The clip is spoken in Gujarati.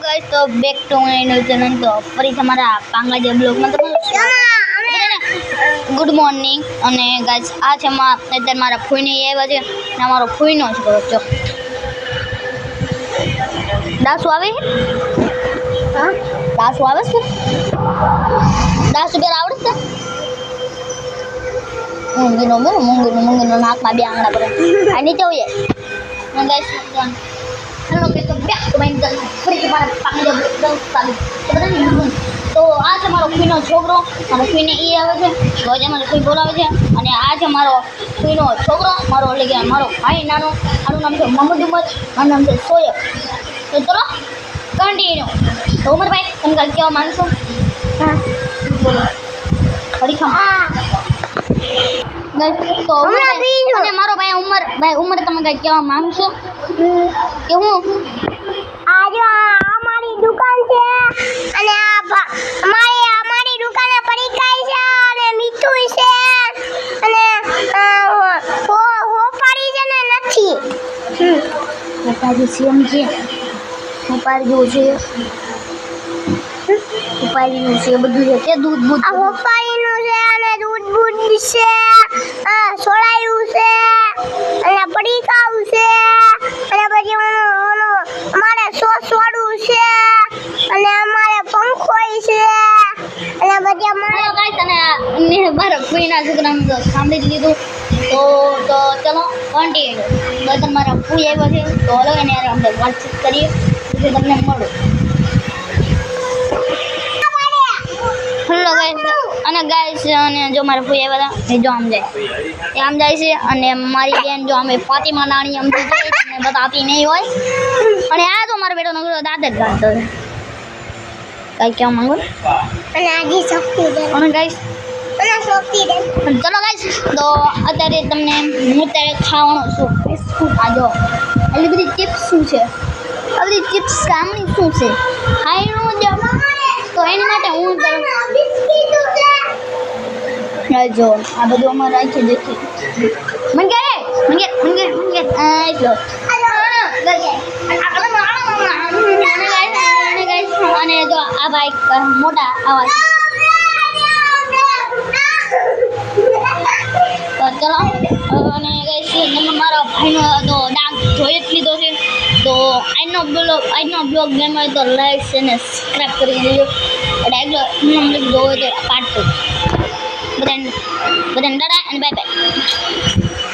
गाइस तो back to my new channel तो ફરી તમારા પાંગલા જે બ્લોગમાં તમારું ગુડ મોર્નિંગ અને ગાઈસ આ છે અત્યારે મારા ફૂઈને આવ્યા છે ને મારો ફૂઈનો છે જો દાસુ આવે હા દાસુ આવે છે દાસુ કે આવડે છે મૂંગીનો નાકમાં બે આંગળા કરે આ નીચે હોય અને ગાઈસ हेलो गाइस तो बैक टू माय चैनल ફરી તમારા પાંગલા બ્લોગ ચાલુ તો આ છે મારો ફૂઈનો છોકરો મારો ફૂઈને ઈ આવે છે તો આજે મારો ફૂઈ બોલાવે છે અને આ છે મારો ફૂઈનો છોકરો મારો એટલે કે મારો ભાઈ નાનો આનું નામ છે મોહમ્મદ ઉમર મારું નામ છે સોયબ તો ચલો કન્ટિન્યુ તો ઉમરભાઈ તમે કાંઈ કહેવા માંગશો હા બોલો ફરી ખા તો અને મારો ભાઈ ઉમર તમે કાંઈ કહેવા માંગશો કે હું આજે અમારી દુકાન છે અને અમારી દુકાને પડીકાઈ છે અને મીઠું છે અને હોપારી છે ને નથી હોપારી છે એમ છે હોપારી છે હોપારીનું છે બધું છે કે દૂધ બૂધ આ હોપારીનું છે અને દૂધ બૂધ છે સોળાયું છે અને પડીકાવું છે અને પછી અમારે સોસવાડું છે અને અમારે પંખોય છે અને પછી અમારે ગાઈસ અને મેં મારા ફૂઈના છોકરાનું તો સાંભળી જ લીધું તો ચલો કન્ટિન્યુ તો તમારા ફૂઈ આવ્યા છે તો હલો એને યાર આપણે વાતચીત કરીએ પછી તમને મળું હેલો ગાઈસ અને ગાઈસ અને જો મારા ફૂઈ આવ્યા હતા એ જો આમ જાય છે અને મારી બેન જો અમે ફાતિમા નાણી આમ જાય તમને બતાવતી નહીં હોય અને આ તો મારો બેટો નગરો દાંત જ કાઢતો છે કાંઈ કહેવા માંગો અને આજે શક્તિ દે અને ગાઈસ અને શક્તિ દે ચલો ગાઈસ તો અત્યારે તમને હું અત્યારે ખાવાનો છું બિસ્કુટ આ જો એટલી બધી ચિપ્સ શું છે આ બધી ચિપ્સ કામની શું છે ખાઈનું જ તો એની માટે હું જો આ બધું અમારે રાખી દેખી મને એટલો અને જો આ ભાઈ મોટા આવાજ તો ચલો અને મારા ભાઈનો તો ડાક જોઈ જ લીધો છે તો આજનો બ્લોગ ગમ્યો હોય તો લાઈક અને સબસ્ક્રાઈબ કરી દેજો એટલે જોવો તો પાર્ટ 2 બધાને ટાટા અને બાય બાય